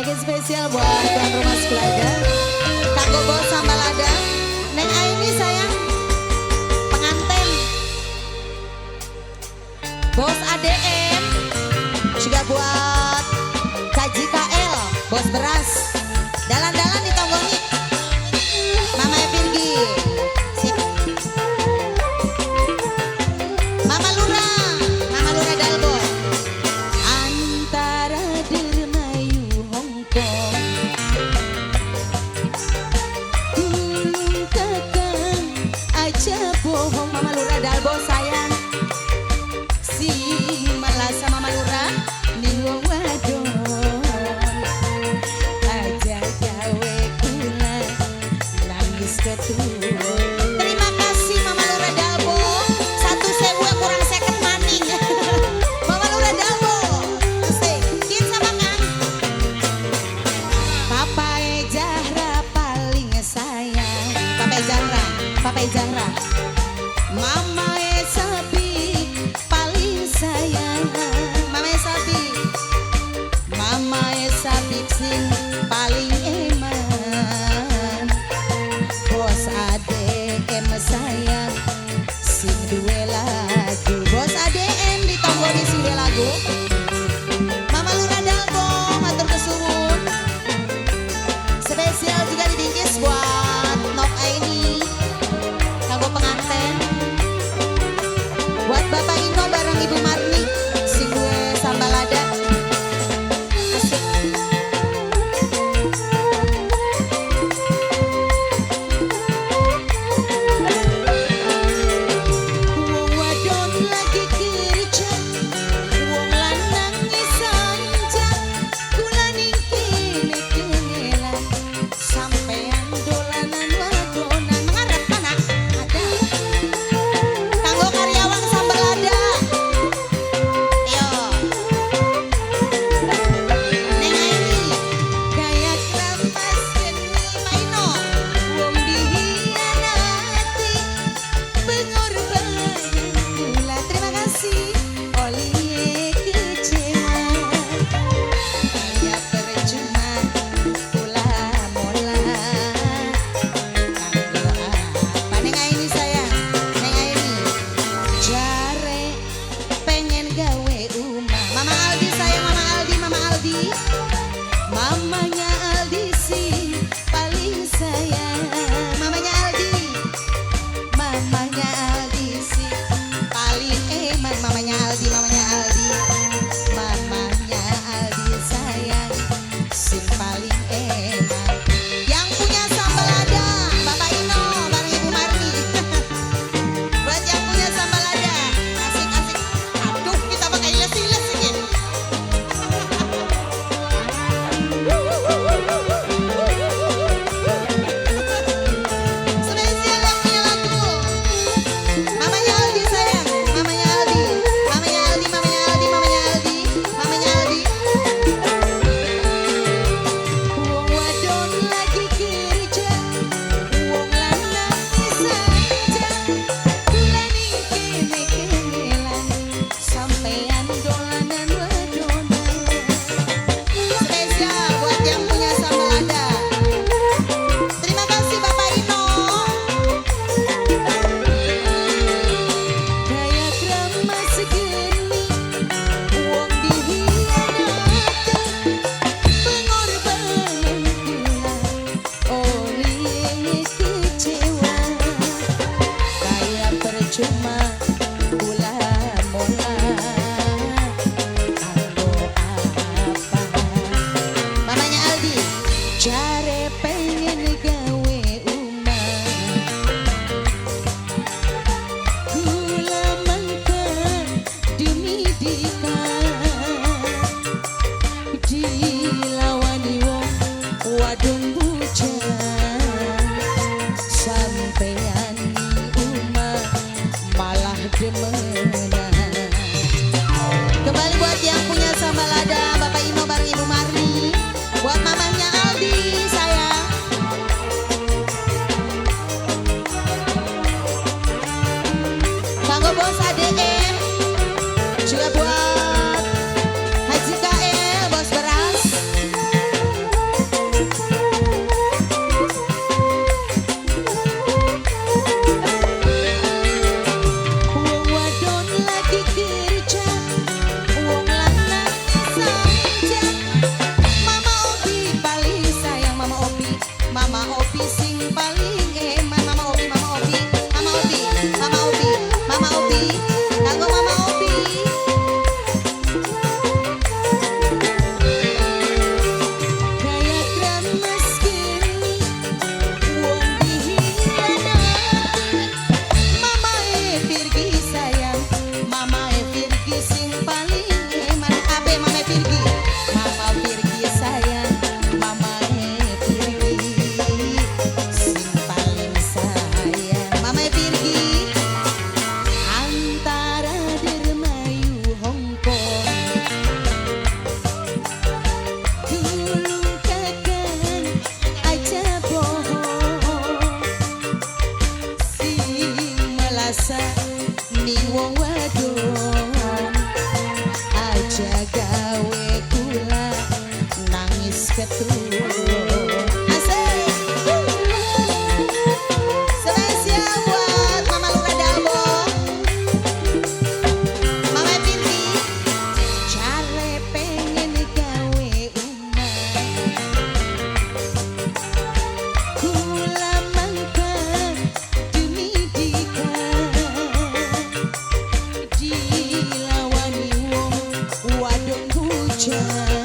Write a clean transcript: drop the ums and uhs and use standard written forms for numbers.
Bikin spesial buat tuan rumah sekeluarga. Kanggo bos sambal lada. Neng Aini sayang. Pengantin. Bos ADM. Juga buat KJKL. Bos beras. Dalan-dalan di Tonggoni. Mama Virgi. Sip. Mama Lura Dalbo. Antara Dermayu Hongkong. Gulung kakang aja bohong. Mama Lura Dalbo sayang. Si malasa Mama Lura ning wong wadon. Aja gawe kula nangis ketua. Terima kasih Mama Lura Dalbo. 1.000 kurang seket maning. Mama Lura Dalbo. Asik. Kin sama kan. Papa Zahra paling sayang. Papa Zahra. Mama Sabi paling sayang. Mama Sabi sing paling eman. Bos ADM sayang sing duwe lagu. Bos ADM di Tonggoni sing duwe lagu. Mama Lura Dalbo matur kesuwun. Spesial juga dibingkis buat Nok Aini. Kanggo pengantin. Buat Bapak Ino bareng Ibu Marni sing duwe sambal lada. Asik. Wong wadon lagi kerja, wong lanang ngisanja. Kula ning kene kengelan, sampean dolanan wadonan. Ngarep mana? Ada. Kanggo karyawan sambal lada. Yo. Neng Aini, gaya keramas geni maino. Wong dihianati, pengorbanan kula. Terima kasih. Oli kecewa, kaya percuma kula mola. Kanggo apa? Neng Aini sayang, Neng Aini. Jare pengen gawe umah. Mama Aldi sayang, Mama Aldi. Mamanya Aldi sih paling sayang. Mamanya Aldi sih paling eman. Mamanya Aldi. Mamanya Aldi sayang sing paling eman. Yang punya sambal lada, Bapak Ino bareng Ibu Marni. Buat yang punya sambal lada, asik. Aduh, kita pakai Dilawani wong wadon hujan.